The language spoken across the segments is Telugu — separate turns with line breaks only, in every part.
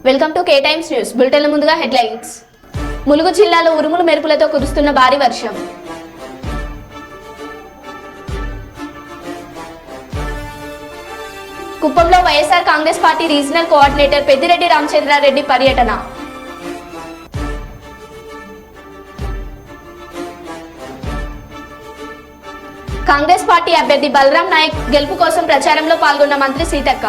వెల్కమ్ టు K-Times న్యూస్ బులెటిన్ల ముందుగా హెడ్లైన్స్. ములుగు జిల్లాలో ఉరుములు మెరుపులతో కురుస్తున్న భారీ వర్షం. కుప్పంలో వైఎస్ఆర్ కాంగ్రెస్ పార్టీ రీజనల్ కోఆర్డినేటర్ పెద్దిరెడ్డి రామచంద్రారెడ్డి పర్యటన. కాంగ్రెస్ పార్టీ అభ్యర్థి బలరాం నాయక్ గెలుపు కోసం ప్రచారంలో పాల్గొన్న మంత్రి సీతక్క.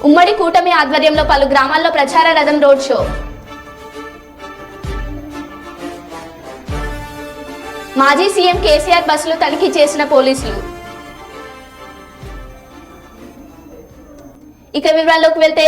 ఉమ్మడి కూటమి ఆధ్వర్యంలో పలు గ్రామాల్లో ప్రచార రథం రోడ్ షో. మాజీ సీఎం కేసీఆర్ బస్సులు తనిఖీ చేసిన పోలీసులు. ఇక వివరాల్లోకి వెళ్తే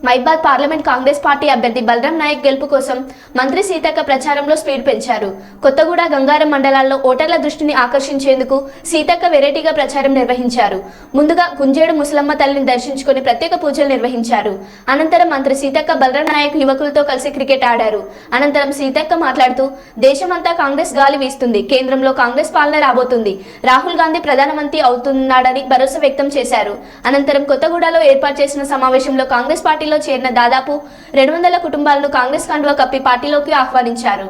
మైబాద్ పార్లమెంట్ కాంగ్రెస్ పార్టీ అభ్యర్థి బలరాం నాయక్ గెలుపు కోసం మంత్రి సీతక్క ప్రచారంలో స్పీడ్ పెంచారు. కొత్తగూడ, గంగారం మండలాల్లో ఓటర్ల దృష్టిని ఆకర్షించేందుకు సీతక్క వెరైటీగా ప్రచారం నిర్వహించారు. ముందుగా గుంజేడు ముసలమ్మ తల్లిని దర్శించుకుని ప్రత్యేక పూజలు నిర్వహించారు. అనంతరం మంత్రి సీతక్క బలరాం నాయక్ యువకులతో కలిసి క్రికెట్ ఆడారు. అనంతరం సీతక్క మాట్లాడుతూ దేశమంతా కాంగ్రెస్ గాలి వీస్తుంది, కేంద్రంలో కాంగ్రెస్ పాలన రాబోతుంది, రాహుల్ గాంధీ ప్రధానమంత్రి అవుతున్నాడని భరోసా వ్యక్తం చేశారు. అనంతరం కొత్తగూడలో ఏర్పాటు చేసిన సమావేశంలో కాంగ్రెస్ పార్టీలో చేరిన దాదాపు 200 కుటుంబాలను కాంగ్రెస్ కండువా కప్పి పార్టీలోకి ఆహ్వానించారు.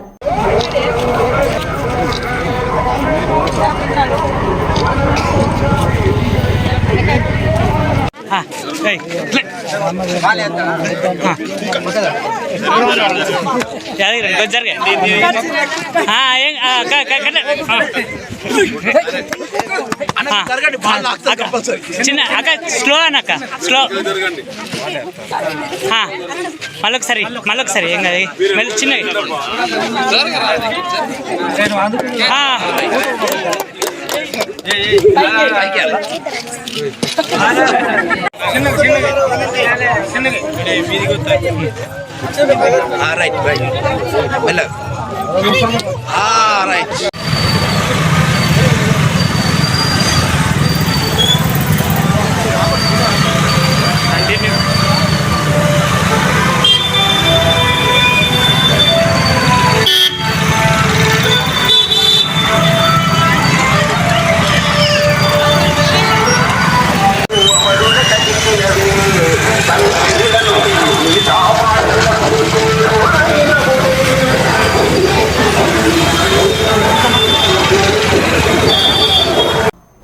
చిన్న అక్క స్లో అన్నక్క స్లో మళ్ళొకసారి ఏం కాదు మళ్ళీ చిన్నవి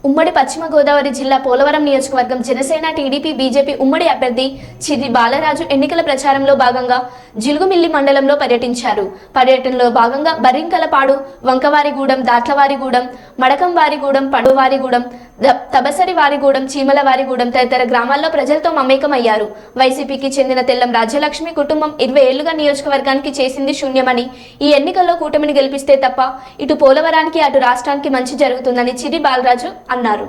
ఉమ్మడి పశ్చిమ గోదావరి జిల్లా పోలవరం నియోజకవర్గం జనసేన, టీడీపీ, బీజేపీ ఉమ్మడి అభ్యర్థి చిర్రి బాలరాజు ఎన్నికల ప్రచారంలో భాగంగా జిలుగుమిల్లి మండలంలో పర్యటించారు. పర్యటనలో భాగంగా బర్రింకలపాడు, వంకవారిగూడెం, దాట్లవారిగూడెం, మడకంవారిగూడెం, పడువారిగూడెం, తబసరివారిగూడెం, చీమలవారిగూడెం తదితర గ్రామాల్లో ప్రజలతో మమేకమయ్యారు. వైసీపీకి చెందిన తెల్లం రాజ్యలక్ష్మి కుటుంబం 20 ఏళ్లుగా నియోజకవర్గానికి చేసింది శూన్యమని, ఈ ఎన్నికల్లో కూటమిని గెలిపిస్తే తప్ప ఇటు పోలవరానికి అటు రాష్ట్రానికి మంచి జరుగుతుందని చిర్రి బాలరాజు అన్నారు.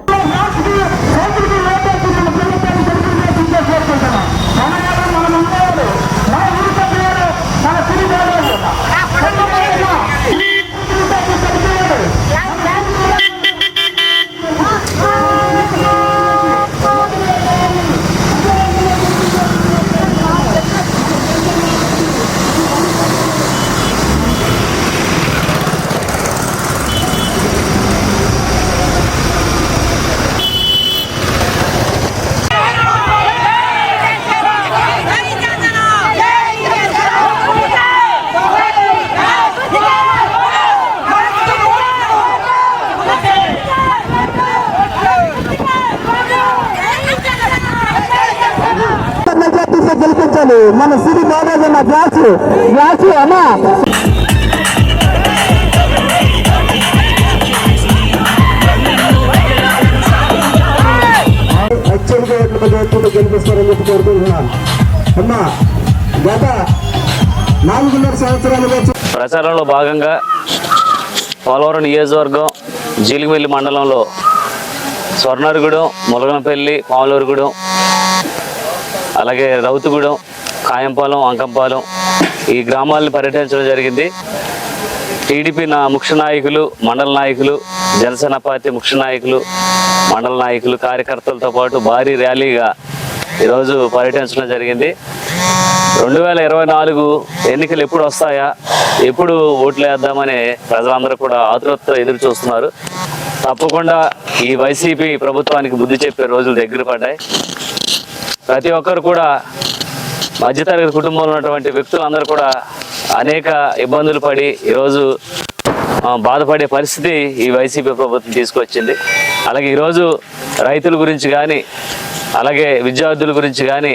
మన సిరి బాబాజ్ అన్న గ్లాసు అమ్మా గెలిపిస్తారని చెప్పి కోరుకుంటున్నాను. అమ్మా గత 4.5 సంవత్సరాలుగా
ప్రచారంలో భాగంగా పోలవరం నియోజకవర్గం జీలిగిమిల్లి మండలంలో స్వర్ణారిగూడెం, ములగనపల్లి, పాములూరుగూడెం, అలాగే రౌతుగూడెం, కాయంపాలెం, అంకంపాలెం ఈ గ్రామాలను పర్యటించడం జరిగింది. టీడీపీ ముఖ్య నాయకులు, మండల నాయకులు, జనసేన పార్టీ ముఖ్య నాయకులు, మండల నాయకులు, కార్యకర్తలతో పాటు భారీ ర్యాలీగా ఈరోజు పర్యటించడం జరిగింది. 2024 ఎన్నికలు ఎప్పుడు వస్తాయా, ఎప్పుడు ఓట్లు వేద్దామని ప్రజలందరూ కూడా ఆతృతతో ఎదురు చూస్తున్నారు. తప్పకుండా ఈ వైసీపీ ప్రభుత్వానికి బుద్ధి చెప్పే రోజులు దగ్గర పడ్డాయి. ప్రతి ఒక్కరు కూడా మధ్యతరగతి కుటుంబంలో ఉన్నటువంటి వ్యక్తులందరూ కూడా అనేక ఇబ్బందులు పడి ఈరోజు బాధపడే పరిస్థితి ఈ వైసీపీ ప్రభుత్వం తీసుకొచ్చింది. అలాగే ఈరోజు రైతుల గురించి కానీ, అలాగే విద్యార్థుల గురించి కానీ,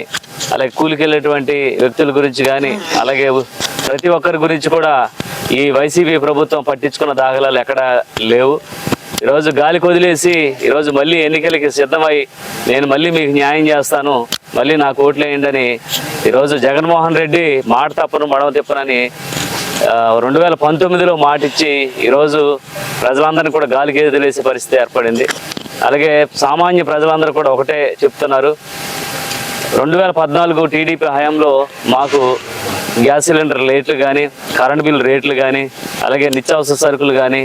అలాగే కూలికి వెళ్ళేటువంటి వ్యక్తుల గురించి కానీ, అలాగే ప్రతి ఒక్కరి గురించి కూడా ఈ వైసీపీ ప్రభుత్వం పట్టించుకున్న దాఖలాలు ఎక్కడా లేవు. ఈరోజు గాలికి వదిలేసి ఈరోజు మళ్ళీ ఎన్నికలకి సిద్ధమై నేను మళ్ళీ మీకు న్యాయం చేస్తాను, మళ్ళీ నాకు ఓట్లు వేయండి అని ఈరోజు జగన్మోహన్ రెడ్డి మాట తప్పను మడవ తిప్పనని 2019లో మాటిచ్చి ఈరోజు ప్రజలందరినీ కూడా గాలికి వదిలేసే పరిస్థితి ఏర్పడింది. అలాగే సామాన్య ప్రజలందరూ కూడా ఒకటే చెప్తున్నారు, 2014 టీడీపీ హయాంలో మాకు గ్యాస్ సిలిండర్ రేట్లు కానీ, కరెంట్ బిల్ రేట్లు కానీ, అలాగే నిత్యావసర సరుకులు కానీ,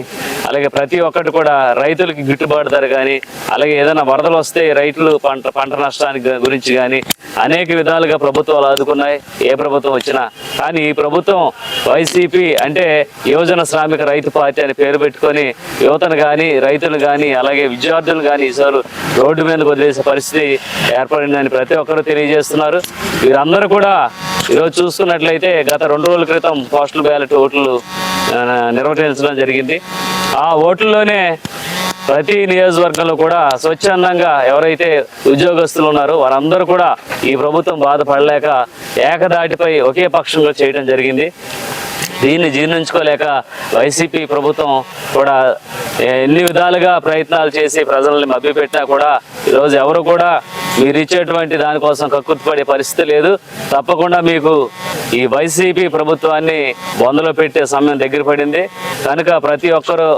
అలాగే ప్రతి ఒక్కటి కూడా రైతులకి గిట్టుబాటు ధర కానీ, అలాగే ఏదైనా వరదలు వస్తే రైతులు పంట నష్టానికి గురించి కానీ అనేక విధాలుగా ప్రభుత్వాలు ఆదుకున్నాయి, ఏ ప్రభుత్వం వచ్చినా. కానీ ఈ ప్రభుత్వం వైసీపీ అంటే యువజన శ్రామిక రైతు పార్టీ అని పేరు పెట్టుకొని యువతను కానీ, రైతులు కానీ, అలాగే విద్యార్థులు కానీ ఈసారి రోడ్డు మీదకు వదిలేసే పరిస్థితి ఏర్పడిందని ప్రతి ఒక్కరూ తెలియజేస్తున్నారు. వీరందరూ కూడా ఈరోజు చూసుకున్నట్లయితే గత 2 రోజుల క్రితం పోస్టల్ బ్యాలెట్ ఓట్లు నిర్వహించడం జరిగింది. ఆ ఓట్లలోనే ప్రతి నియోజకవర్గంలో కూడా స్వచ్ఛందంగా ఎవరైతే ఉద్యోగస్తులు ఉన్నారో వారందరూ కూడా ఈ ప్రభుత్వం బాధపడలేక ఏకదాటిపై ఒకే పక్షంగా చేయడం జరిగింది. దీన్ని జీర్ణించుకోలేక వైసీపీ ప్రభుత్వం కూడా ఎన్ని విధాలుగా ప్రయత్నాలు చేసి ప్రజల్ని మభ్యపెట్టినా కూడా ఈరోజు ఎవరు కూడా మీరు ఇచ్చేటువంటి దానికోసం కక్కుర్తిపడే పరిస్థితి లేదు. తప్పకుండా మీకు ఈ వైసీపీ ప్రభుత్వాన్ని బొందలో పెట్టే సమయం దగ్గర పడింది కనుక ప్రతి ఒక్కరూ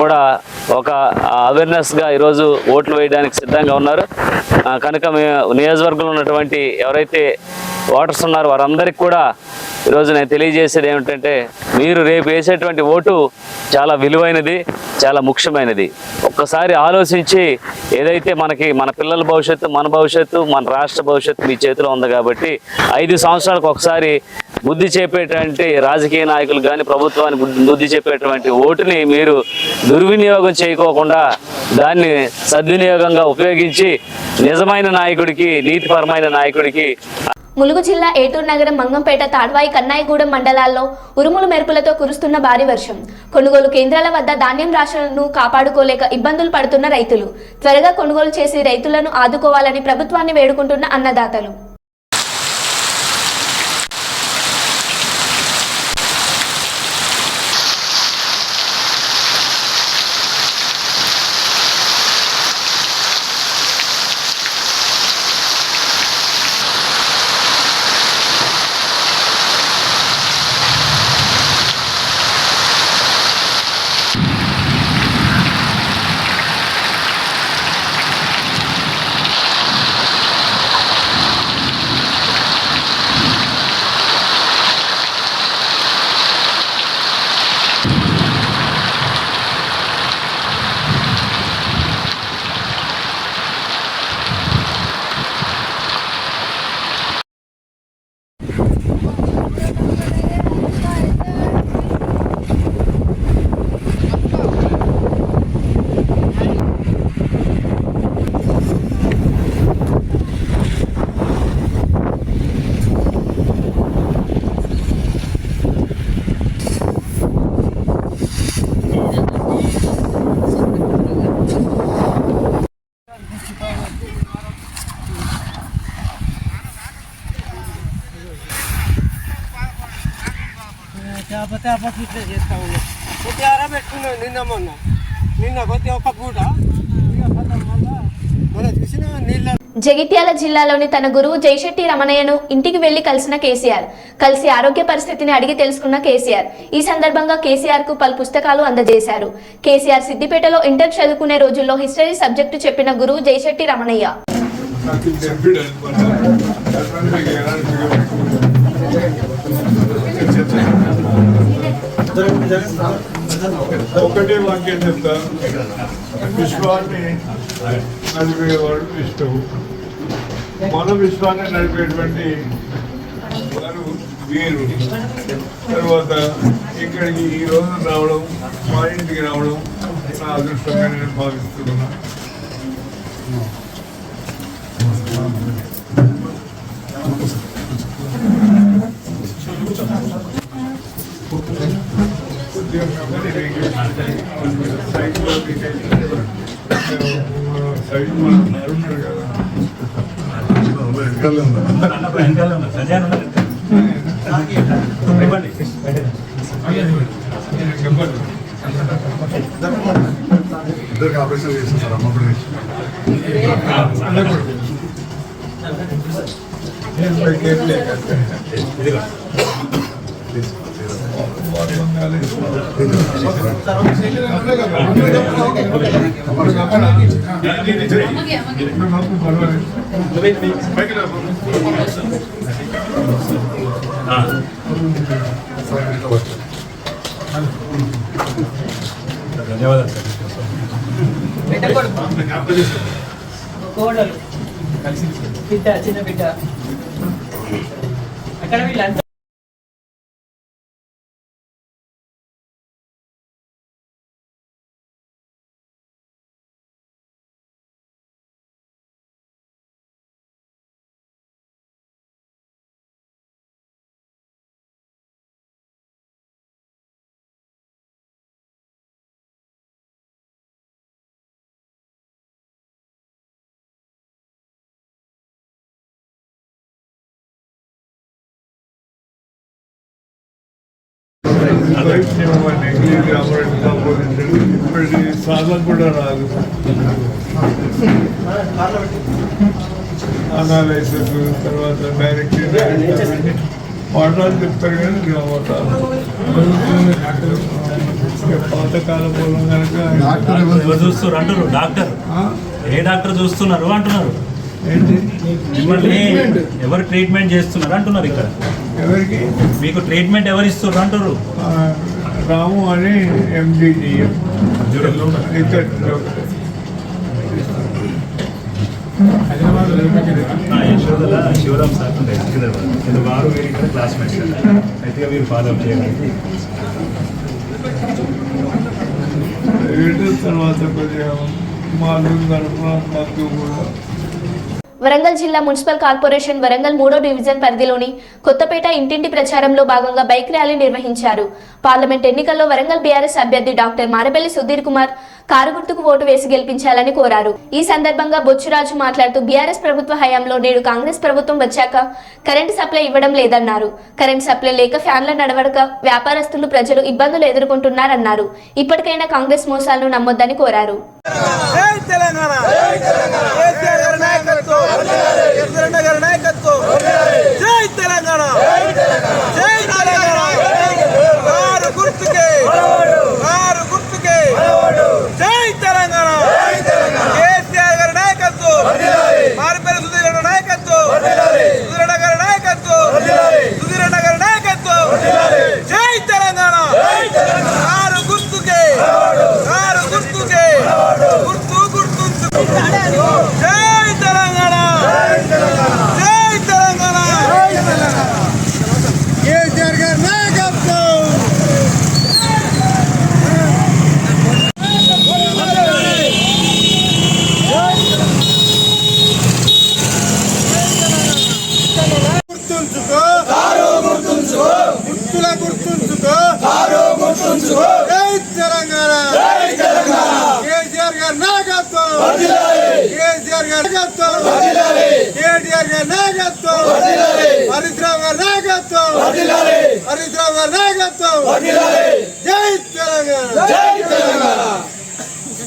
కూడా ఒక అవేర్నెస్గా ఈరోజు ఓట్లు వేయడానికి సిద్ధంగా ఉన్నారు. కనుక నియోజకవర్గంలో ఉన్నటువంటి ఎవరైతే ఓటర్స్ ఉన్నారో వారందరికీ కూడా ఈరోజు నేను తెలియజేసేది ఏమిటంటే, మీరు రేపు వేసేటువంటి ఓటు చాలా విలువైనది, చాలా ముఖ్యమైనది. ఒక్కసారి ఆలోచించి ఏదైతే మన పిల్లల భవిష్యత్తు, మన భవిష్యత్తు, మన రాష్ట్ర భవిష్యత్తు మీ చేతిలో ఉంది కాబట్టి 5 సంవత్సరాలకు ఒకసారి బుద్ధి చెప్పేటువంటి రాజకీయ నాయకులు కానీ ప్రభుత్వాన్ని బుద్ధి చెప్పేటువంటి ఓటుని మీరు దుర్వినియోగం చేయకోకుండా దాన్ని సద్వినియోగంగా ఉపయోగించి నిజమైన నాయకుడికి, నీతిపరమైన నాయకుడికి.
ములుగు జిల్లా ఏటూరు నగరం, మంగంపేట, తాడ్వాయి, కన్నాయిగూడెం మండలాల్లో ఉరుములు మెరుపులతో కురుస్తున్న భారీ వర్షం. కొనుగోలు కేంద్రాల వద్ద ధాన్యం రాశులను కాపాడుకోలేక ఇబ్బందులు పడుతున్న రైతులు. త్వరగా కొనుగోలు చేసి రైతులను ఆదుకోవాలని ప్రభుత్వాన్ని వేడుకుంటున్న అన్నదాతలు. జగిత్యాల జిల్లాలోని తన గురువు జైశెట్టి రమణయ్యను ఇంటికి వెళ్లి కలిసిన కేసీఆర్. కలిసి ఆరోగ్య పరిస్థితిని అడిగి తెలుసుకున్న కేసీఆర్ ఈ సందర్భంగా కేసీఆర్ కు పలు పుస్తకాలు అందజేశారు. కేసీఆర్ సిద్దిపేటలో ఇంటర్ చదువుకునే రోజుల్లో హిస్టరీ సబ్జెక్టు చెప్పిన గురువు జైశెట్టి రమణయ్య.
ఒకటే వాక్యం చెప్తా, విశ్వాన్ని నడిపేవాడు విష్ణువు. మన విశ్వాన్ని నడిపేటువంటి వారు వీరు. తర్వాత ఇక్కడికి ఈ రోజు రావడం, మా ఇంటికి రావడం నా అదృష్టంగా నేను భావిస్తున్నాను.
ఇద్దరికి ఆపరేషన్ చేసిన సార్ అమ్మప్పుడు ధన్యవాదాలు సార్.
కోడలు బిడ్డ చిన్న బిడ్డ అక్కడ వీళ్ళంతా
ఇప్పటి సాధన కూడా రాదు. అనాలైసిస్ తర్వాత డైరెక్ట్ పాఠాలు చెప్తారు కానీ గ్రామటాలు పాతకాల మూలం కనుక
ఎవరు చూస్తున్నారు అంటారు డాక్టర్ ఏ డాక్టర్ చూస్తున్నారు అంటున్నారు
ఏంటి
మిమ్మల్ని ఎవరు ట్రీట్మెంట్ చేస్తున్నారు అంటున్నారు ఇక్కడ
ఎవరికి
మీకు ట్రీట్మెంట్ ఎవరు ఇస్తున్నారు అంటారు
రాము అని MDGM ఇక్కడ
యశోదల శివరామ్ సార్ ఉంటాయి వారు వీరు ఇక్కడ క్లాస్మేట్స్ అయితే వీరు ఫాలో చేయడానికి
తర్వాత కొద్దిగా మాలు తరఫున మాకు కూడా
వరంగల్ జిల్లా మున్సిపల్ కార్పొరేషన్ వరంగల్ 3వ డివిజన్ పరిధిలోని కొత్తపేట ఇంటింటి ప్రచారంలో భాగంగా బైక్ ర్యాలీ నిర్వహించారు. పార్లమెంట్ ఎన్నికల్లో వరంగల్ బీఆర్ఎస్ అభ్యర్థి డాక్టర్ మారబెల్లి సుధీర్ కుమార్ కారు గుర్తుకు ఓటు వేసి గెలిపించాలని కోరారు. ఈ సందర్భంగా బొచ్చురాజు మాట్లాడుతూ బీఆర్ఎస్ ప్రభుత్వ హయాంలో నేడు కాంగ్రెస్ ప్రభుత్వం వచ్చాక కరెంటు సప్లై ఇవ్వడం లేదన్నారు. కరెంటు సప్లై లేక ఫ్యాన్ల నడవడక వ్యాపారస్తులు ప్రజలు ఇబ్బందులు ఎదుర్కొంటున్నారన్నారు. ఇప్పటికైనా కాంగ్రెస్ మోసాలను నమ్మొద్దని కోరారు.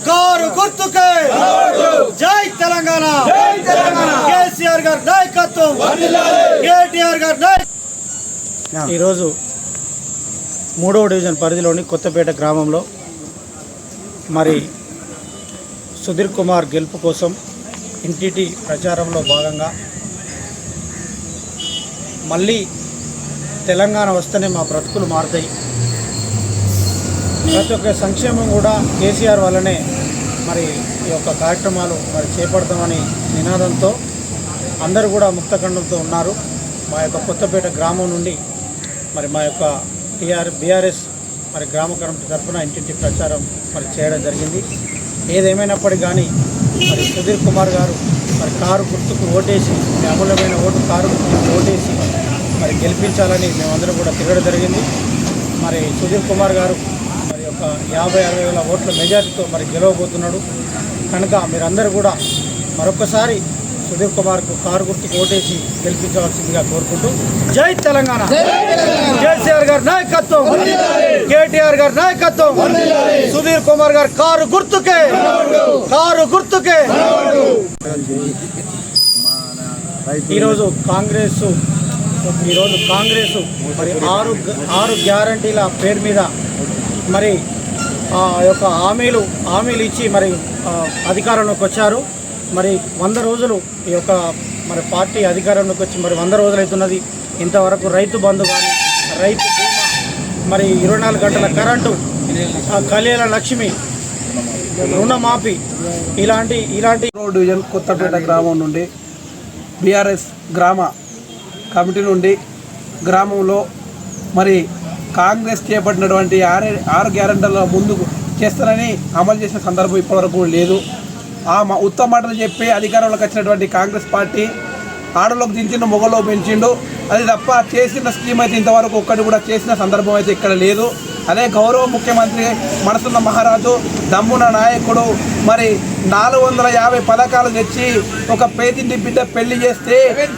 కారు గుర్తుకే జై తెలంగాణ కేసీఆర్ గారి నాయకత్వం కేటీఆర్ గారి నాయకత్వం. ఈరోజు 3వ డివిజన్ పరిధిలోని కొత్తపేట గ్రామంలో మరి సుధీర్ కుమార్ గెలుపు కోసం ఇంటింటి ప్రచారంలో భాగంగా మళ్ళీ తెలంగాణ వస్తేనే మా బ్రతుకులు మారుతాయి, ప్రతి ఒక్క సంక్షేమం కూడా కేసీఆర్ వల్లనే మరి ఈ యొక్క కార్యక్రమాలు మరి చేపడతామని నినాదంతో అందరూ కూడా ముక్తఖండంతో ఉన్నారు. మా యొక్క కొత్తపేట గ్రామం నుండి మరి మా యొక్క బీఆర్ఎస్ మరి గ్రామ కమిటీ తరఫున ఇంటింటి ప్రచారం మరి చేయడం జరిగింది. ఏదేమైనప్పటికీ కానీ మరి సుధీర్ కుమార్ గారు మరి కారు గుర్తుకు ఓటేసి, అమూల్యమైన ఓటు కారు గుర్తుకు ఓటేసి మరి గెలిపించాలని మేమందరం కూడా తిరగడం జరిగింది. మరి సుధీర్ కుమార్ గారు మరి ఒక 50-60 వేల ఓట్ల మెజార్టీతో మరి గెలవబోతున్నాడు కనుక మీరందరూ కూడా మరొకసారి సుధీర్ కుమార్కు కారు గుర్తుకు ఓటేసి గెలిపించవలసిందిగా కోరుకుంటూ జై తెలంగాణ, కేసీఆర్ గారి నాయకత్వం, కేటీఆర్ గారి నాయకత్వం, సుధీర్ కుమార్ గారు కారు గుర్తుకే, కారు గుర్తుకే. ఈరోజు కాంగ్రెస్ మరి ఆరు గ్యారంటీల పేరు మీద మరి ఆ యొక్క హామీలు ఇచ్చి మరి అధికారంలోకి వచ్చారు. మరి 100 రోజులు ఈ యొక్క మరి పార్టీ అధికారంలోకి వచ్చి మరి 100 రోజులు అవుతున్నది. ఇంతవరకు రైతు బంధు కానీ, రైతు బీమా, మరి 24 గంటల కరెంటు, కళ్యాణ లక్ష్మి, రుణమాఫీ ఇలాంటి
డివిజన్ కొత్తపేట గ్రామం నుండి బీఆర్ఎస్ గ్రామ కమిటీ నుండి గ్రామంలో మరి కాంగ్రెస్ చేపట్టినటువంటి 6 గ్యారెంటీల ముందుకు చేస్తారని అమలు చేసిన సందర్భం ఇప్పటివరకు లేదు. ఉత్తమ మాటలు చెప్పి అధికారంలోకి వచ్చినటువంటి కాంగ్రెస్ పార్టీ ఆడలోకి దించిండు, మొగలో పెంచిండు. అది తప్ప చేసిన స్కీమ్ అయితే ఇంతవరకు ఒక్కటి కూడా చేసిన సందర్భం అయితే ఇక్కడ లేదు. అదే గౌరవ ముఖ్యమంత్రి మనసున్న మహారాజు, దమ్మున నాయకుడు మరి 450 పథకాలు తెచ్చి ఒక పేదింటి బిడ్డ పెళ్లి చేస్తే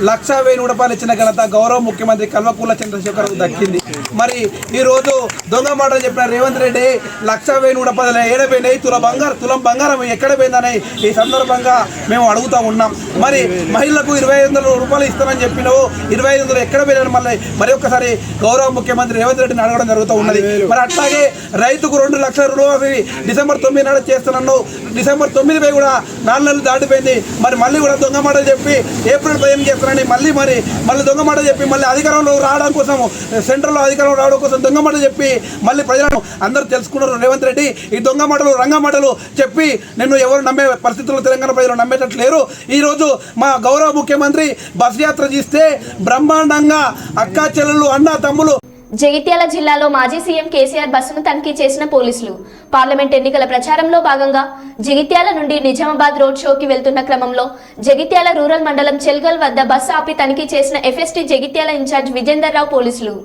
1,1000 రూపాయలు ఇచ్చిన ఘనత గౌరవ ముఖ్యమంత్రి కల్వకుంట్ల చంద్రశేఖర్కు దక్కింది. మరి ఈరోజు దొంగ మాటలు చెప్పిన రేవంత్ రెడ్డి 1,1000 రూపాయలు ఏడపోయినాయి, తులం బంగారం ఎక్కడ పోయిందని ఈ సందర్భంగా మేము అడుగుతూ ఉన్నాం. మరి మహిళలకు 2,500 రూపాయలు ఇస్తామని చెప్పినావు, 2,500 ఎక్కడ పోయినా మరి ఒక్కసారి గౌరవ ముఖ్యమంత్రి రేవంత్ రెడ్డిని అడగడం జరుగుతూ ఉన్నది. మరి అట్లాగే రైతుకు 2 లక్షల రుణమాఫీ డిసెంబర్ 9 నాడు చేస్తున్నాను, డిసెంబర్ 9 కూడా 4 నెలలు దాటిపోయింది. మరి మళ్ళీ కూడా దొంగ మాటలు చెప్పి ఏప్రిల్ 15 చేస్తానని మళ్ళీ దొంగ మాటలు చెప్పి మళ్ళీ అధికారంలో రావడం కోసం, సెంట్రల్లో అధికారంలో రావడం కోసం దొంగ మాటలు చెప్పి మళ్ళీ ప్రజలను అందరూ తెలుసుకున్నారు. రేవంత్ రెడ్డి ఈ దొంగ మాటలు రంగ మాటలు చెప్పి నిన్ను ఎవరు నమ్మే పరిస్థితుల్లో తెలంగాణ ప్రజలు నమ్మేటట్లు లేరు. ఈరోజు మా గౌరవ ముఖ్యమంత్రి బస్ యాత్ర చేస్తే బ్రహ్మాండంగా అక్కా చెల్లెళ్ళు, అన్న తమ్ములు.
జగిత్యాల జిల్లాలో మాజీ సీఎం కేసీఆర్ బస్సును తనిఖీ చేసిన పోలీసులు. పార్లమెంట్ ఎన్నికల ప్రచారంలో భాగంగా జగిత్యాల నుండి నిజామాబాద్ రోడ్ షోకి వెళ్తున్న క్రమంలో జగిత్యాల రూరల్ మండలం చెల్గల్ వద్ద బస్సు ఆపి తనిఖీ చేసిన ఎఫ్ఎస్టీ జగిత్యాల ఇన్ఛార్జ్ విజేందర్ రావు పోలీసులు.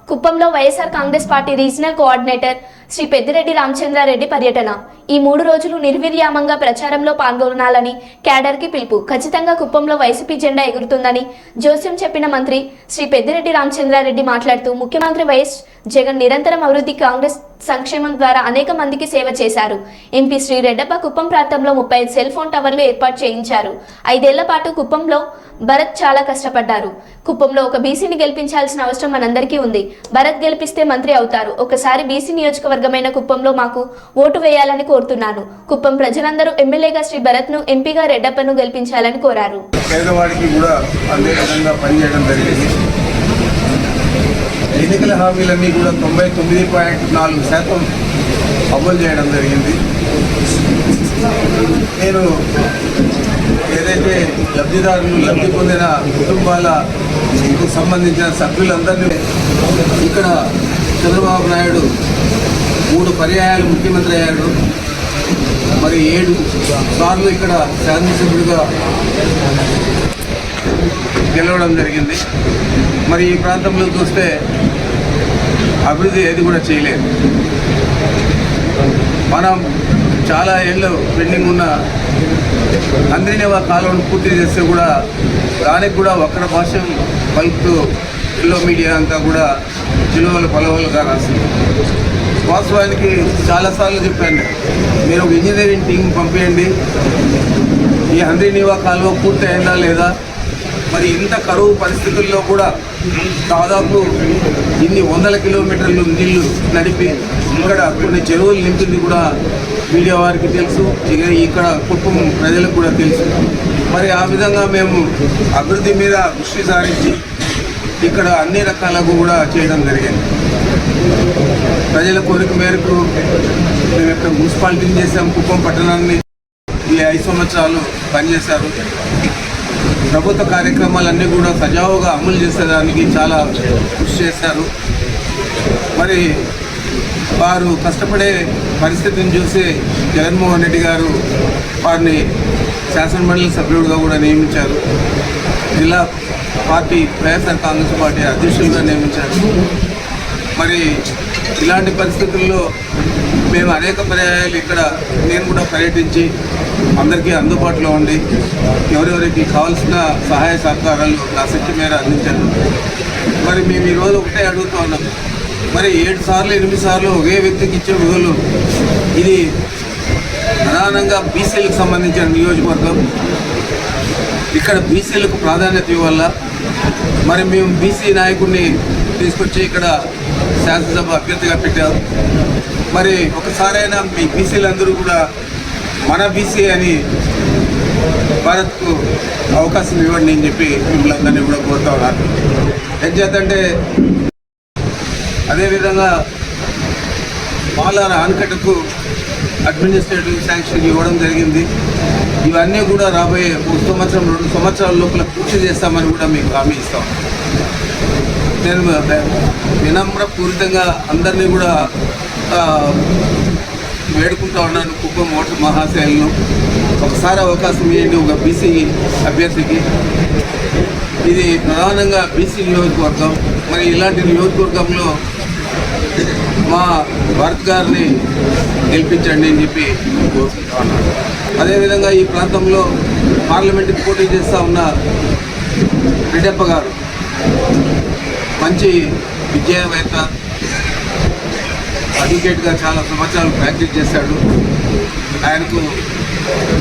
కుప్పంలో వైఎస్ఆర్ కాంగ్రెస్ పార్టీ రీజనల్ కోఆర్డినేటర్ శ్రీ పెద్దిరెడ్డి రామచంద్రారెడ్డి పర్యటన. ఈ 3 రోజులు నిర్విర్యామంగా ప్రచారంలో పాల్గొనాలని క్యాడర్కి పిలుపు. ఖచ్చితంగా కుప్పంలో వైసీపీ జెండా ఎగురుతుందని జోస్యం చెప్పిన మంత్రి శ్రీ పెద్దిరెడ్డి రామచంద్రారెడ్డి మాట్లాడుతూ ముఖ్యమంత్రి వైఎస్ జగన్ నిరంతరం అభివృద్ధి, కాంగ్రెస్ సంక్షేమం ద్వారా అనేక మందికి సేవ చేశారు. ఎంపీ శ్రీ రెడ్డప్ప కుప్పం ప్రాంతంలో 35 సెల్ ఫోన్ టవర్లు ఏర్పాటు చేయించారు. 5 ఏళ్ల పాటు కుప్పంలో భరత్ చాలా కష్టపడ్డారు. కుప్పంలో ఒక బీసీని గెలిపించాల్సిన అవసరం మనందరికీ ఉంది. భరత్ గెలిపిస్తే మంత్రి అవుతారు. ఒకసారి బీసీ నియోజకవర్గమైన కుప్పంలో మాకు ఓటు వేయాలని కోరుతున్నాను. కుప్పం ప్రజలందరూ ఎమ్మెల్యేగా శ్రీ భరత్ ను, ఎంపీగా రెడ్డప్పను గెలిపించాలని కోరారు.
పేదవాడికి కూడా అందే విధంగా పనిచేయడం జరిగింది. ఎన్నికల హామీలన్నీ కూడా 99.4% అమలు చేయడం జరిగింది. నేను ఏదైతే లబ్ధిదారులు లబ్ధి పొందిన కుటుంబాలకు సంబంధించిన సభ్యులందరినీ ఇక్కడ చంద్రబాబు నాయుడు 3 పర్యాయాలు ముఖ్యమంత్రి అయ్యాడు. మరి 7 సార్లు ఇక్కడ శాసనసభ్యుడిగా గెలవడం జరిగింది. మరి ఈ ప్రాంతంలో చూస్తే అభివృద్ధి ఏది కూడా చేయలేదు. మనం చాలా ఏళ్ళు పెండింగ్ ఉన్న అంద్రినేవా కాలువను పూర్తి చేస్తే కూడా దానికి కూడా ఒక్కర భాషం పలుకుతూ ఎల్లో మీడియా అంతా కూడా చిలువలు పలవలుగా రాస్తుంది. వాస్తవానికి చాలాసార్లు చెప్పాను, మీరు ఒక ఇంజనీరింగ్ టీం పంపించండి, ఈ అంద్రినేవా కాలువ పూర్తి అయిందా లేదా, మరి ఇంత కరువు పరిస్థితుల్లో కూడా దాదాపు ఇన్ని 100 కిలోమీటర్లు నీళ్లు నడిపి ఇక్కడ కొన్ని చెరువులు నింపింది కూడా మీడియా వారికి తెలుసు, ఇక్కడ కుటుంబ ప్రజలకు కూడా తెలుసు. మరి ఆ విధంగా మేము అభివృద్ధి మీద దృష్టి సారించి ఇక్కడ అన్ని రకాలకు కూడా చేయడం జరిగింది. ప్రజల కోరిక మేరకు మేము ఇక్కడ మున్సిపాలిటీని చేసాం. కుప్పం పట్టణాన్ని ఈ 5 సంవత్సరాలు పనిచేశారు. ప్రభుత్వ కార్యక్రమాలన్నీ కూడా సజావుగా అమలు చేసేదానికి చాలా కృషి చేశారు. మరి వారు కష్టపడే పరిస్థితిని చూసి జగన్మోహన్ రెడ్డి గారు వారిని శాసనమండలి సభ్యుడిగా కూడా నియమించారు. జిల్లా పార్టీ వైఎస్ఆర్ కాంగ్రెస్ పార్టీ అధ్యక్షులుగా నియమించారు. మరి ఇలాంటి పరిస్థితుల్లో మేము అనేక పర్యాయాలు ఇక్కడ నేను కూడా పర్యటించి అందరికీ అందుబాటులో ఉండి ఎవరెవరికి కావాల్సిన సహాయ సహకారాలు నా శక్తి మేర అందించాను. మరి మేము ఈరోజు ఒకటే అడుగుతూ ఉన్నాం, మరి 7 సార్లు 8 సార్లు ఒకే వ్యక్తికి ఇచ్చే విధులు, ఇది ప్రధానంగా బీసీలకు సంబంధించిన నియోజకవర్గం, ఇక్కడ బీసీలకు ప్రాధాన్యత ఇవ్వాల. మరి మేము బీసీ నాయకుడిని తీసుకొచ్చి ఇక్కడ శాసనసభ అభ్యర్థిగా పెట్టారు. మరి ఒకసారైనా మీ బీసీలందరూ కూడా మన బీసీ అని భారత్కు అవకాశం ఇవ్వండి అని చెప్పి మిమ్మల్ని అందరినీ కూడా కోరుతా ఉన్నారు. ఏం చేద్దంటే అదేవిధంగా పాలార ఆనకట్టకు అడ్మినిస్ట్రేటివ్ శాంక్షన్ ఇవ్వడం జరిగింది. ఇవన్నీ కూడా రాబోయే 1 సంవత్సరం 2 సంవత్సరాల లోపల పూర్తి చేస్తామని కూడా మీకు హామీ ఇస్తాం. నేను వినమ్రపూరితంగా అందరినీ కూడా వేడుకుంటా ఉన్నాను, కుప్పం ఓటర్ మహాశైలను ఒకసారి అవకాశం ఇవ్వండి ఒక బీసీ అభ్యర్థికి. ఇది ప్రధానంగా బీసీ నియోజకవర్గం. మరి ఇలాంటి నియోజకవర్గంలో మా భారత్ గారిని గెలిపించండి అని చెప్పి కోరుకుంటా ఉన్నాను. అదేవిధంగా ఈ ప్రాంతంలో పార్లమెంట్కి పోటీ చేస్తూ ఉన్న రెడ్డప్ప గారు మంచి విద్యావేత్త, అడ్వకేట్గా చాలా సంవత్సరాలు ప్రాక్టీస్ చేశాడు. ఆయనకు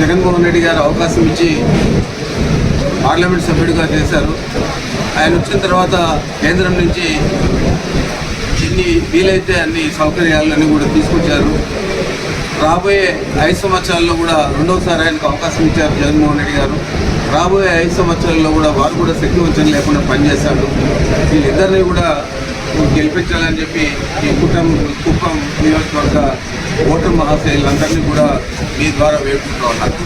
జగన్మోహన్ రెడ్డి గారు అవకాశం ఇచ్చి పార్లమెంట్ సభ్యుడిగా చేశారు. ఆయన వచ్చిన తర్వాత కేంద్రం నుంచి ఎన్ని వీలైతే అన్ని సౌకర్యాలన్నీ కూడా తీసుకొచ్చారు. రాబోయే 5 సంవత్సరాల్లో కూడా రెండవసారి ఆయనకు అవకాశం ఇచ్చారు జగన్మోహన్ రెడ్డి గారు. రాబోయే 5 సంవత్సరాల్లో కూడా వారు కూడా శక్తివంచన లేకుండా పనిచేశాడు. వీళ్ళిద్దరినీ కూడా గెలిపించాలని చెప్పి ఈ కుప్పం నియోజకవర్గ ఓటర్ మహాశైలందరినీ కూడా మీ ద్వారా వేడుకుంటూ ఉన్నారు.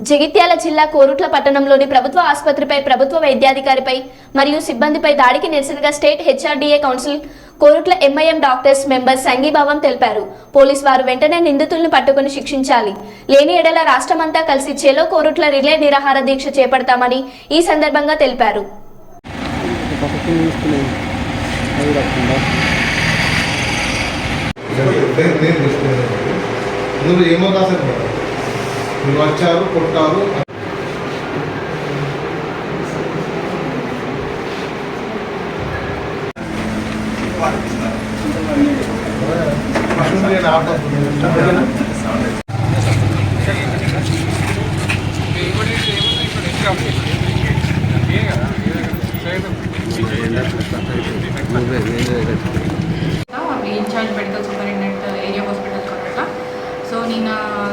జగిత్యాల జిల్లా కోరుట్ల పట్టణంలోని ప్రభుత్వ ఆసుపత్రిపై ప్రభుత్వ వైద్యాధికారిపై మరియు సిబ్బందిపై దాడికి నిరసనగా state HRDA council Korutla MIM doctors member సంఘీభావం తెలిపారు. పోలీసు వారు వెంటనే నిందితుల్ని పట్టుకుని శిక్షించాలి, లేని ఎడల రాష్ట్రమంతా కలిసి చేలో కోరుట్ల రిలే నిరాహార దీక్ష చేపడతామని ఈ సందర్భంగా తెలిపారు.
వచ్చారు, కొట్టారు.
Incharge medical superintendent area hospital Korutla. So నిన్న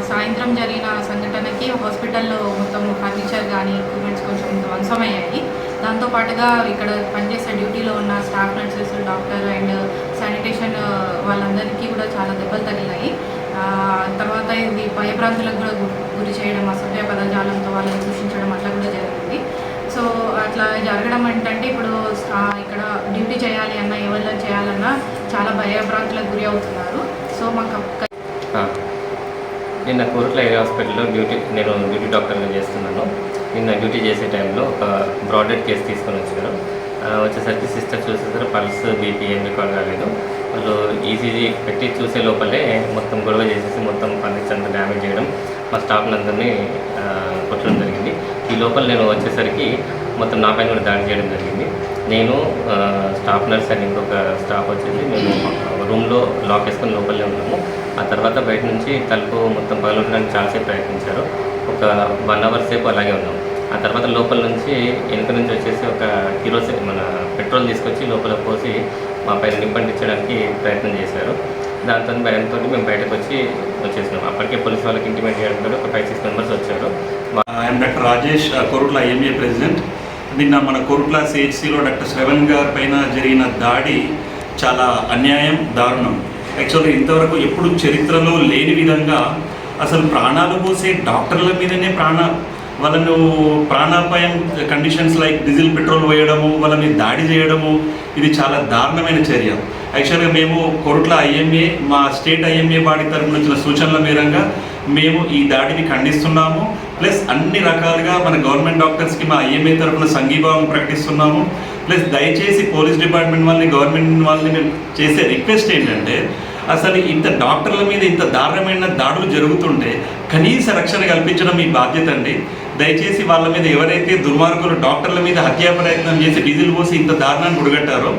సాయంత్రం జరిగిన సంఘటనకి హాస్పిటల్లో మొత్తం ఫర్నిచర్ కానీ ఎక్విప్మెంట్స్ కొంచెం ధ్వంసమయ్యాయి. దాంతోపాటుగా ఇక్కడ పనిచేసే డ్యూటీలో ఉన్న staff nurses, doctor and sanitation వాళ్ళందరికీ కూడా చాలా దెబ్బలు తగిలాయి. తర్వాత ఇది భయభ్రాంతులకు కూడా గురి చేయడం, అసభ్య పదజాలంతో వాళ్ళని దూషించడం అట్లా కూడా జరిగింది. సో అట్లా జరగడం ఏంటంటే ఇప్పుడు ఇక్కడ డ్యూటీ చేయాలి అన్నా, ఎవరిలో చేయాలన్నా చాలా భయభ్రాంతులకు గురి అవుతున్నారు. సో మాకు
నిన్న కోరుట్ల ఏరియా హాస్పిటల్లో నేను డ్యూటీ డాక్టర్గా చేస్తున్నాను. నిన్న డ్యూటీ చేసే టైంలో ఒక బ్రాడెడ్ కేసు తీసుకొని వచ్చారు. వచ్చేసరికి సిస్టర్ చూసేసరికి పల్స్ బీపీ ఏం రికార్డ్ కాలేదు. వాళ్ళు ఈసీజీ పెట్టి చూసే లోపలే మొత్తం గొడవ చేసేసి మొత్తం ఫర్నిచర్ అంతా డ్యామేజ్ చేయడం, మా స్టాఫ్లందరినీ కొట్టడం జరిగింది. ఈ లోపల నేను వచ్చేసరికి మొత్తం నా పైన కూడా దాడి చేయడం జరిగింది. నేను స్టాఫ్ నర్స్ అని ఇంకొక స్టాఫ్ వచ్చేసి మేము రూమ్లో లాక్ వేసుకొని లోపలనే ఉన్నాము. ఆ తర్వాత బయట నుంచి తలుపు మొత్తం పగలగొట్టడానికి చాలాసేపు ప్రయత్నించారు. ఒక 1 అవర్ సేపు అలాగే ఉన్నాం. ఆ తర్వాత లోపల నుంచి వెనుక నుంచి వచ్చేసి ఒక మన పెట్రోల్ తీసుకొచ్చి లోపల పోసి మా పైన నింపంటించడానికి ప్రయత్నం చేశారు. దాంతో భయంతో మేము బయటకు వచ్చేసినాం. అప్పటికే పోలీసు వాళ్ళకి ఇంటిమేట్ చేయడంతో ఒక 5-6 మెంబర్స్ వచ్చారు.
I'm doctor Rajesh, Korutla IMA president. నిన్న మన కోరుట్ల సిహెచ్సిలో డాక్టర్ శ్రవణ్ గారి పైన జరిగిన దాడి చాలా అన్యాయం, దారుణం. యాక్చువల్గా ఇంతవరకు ఎప్పుడు చరిత్రలో లేని విధంగా అసలు ప్రాణాలు పోసే డాక్టర్ల మీదనే వాళ్ళను ప్రాణాపాయం కండిషన్స్ లైక్ డీజిల్ పెట్రోల్ వేయడము, వాళ్ళ మీద దాడి చేయడము, ఇది చాలా దారుణమైన చర్య. యాక్చువల్గా మేము కోరుట్ల ఐఎంఏ, మా స్టేట్ ఐఎంఏ బాడీ తరఫున వచ్చిన సూచనల మేరంగా మేము ఈ దాడిని ఖండిస్తున్నాము. ప్లస్ అన్ని రకాలుగా మన గవర్నమెంట్ డాక్టర్స్కి మా ఐఎంఏ తరఫున సంఘీభావం ప్రకటిస్తున్నాము. ప్లస్ దయచేసి పోలీస్ డిపార్ట్మెంట్ వాళ్ళని, గవర్నమెంట్ వాళ్ళని మేము చేసే రిక్వెస్ట్ ఏంటంటే, అసలు ఇంత డాక్టర్ల మీద ఇంత దారుణమైన దాడులు జరుగుతుంటే కనీస రక్షణ కల్పించడం మీ బాధ్యత అండి. దయచేసి వాళ్ళ మీద ఎవరైతే దుర్మార్గులు డాక్టర్ల మీద హత్యా ప్రయత్నం చేసి డీజిల్ పోసి ఇంత దారుణాన్ని గుడిగట్టారో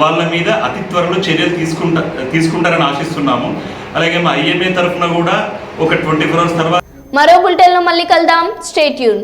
వాళ్ళ మీద అతి త్వరలో చర్యలు తీసుకుంటారని ఆశిస్తున్నాము. అలాగే మా ఐఎంఏ తరఫున కూడా ఒక 24 hours తర్వాత
మరో బులెటిన్లో మళ్ళీ కలుద్దాం. Stay tune.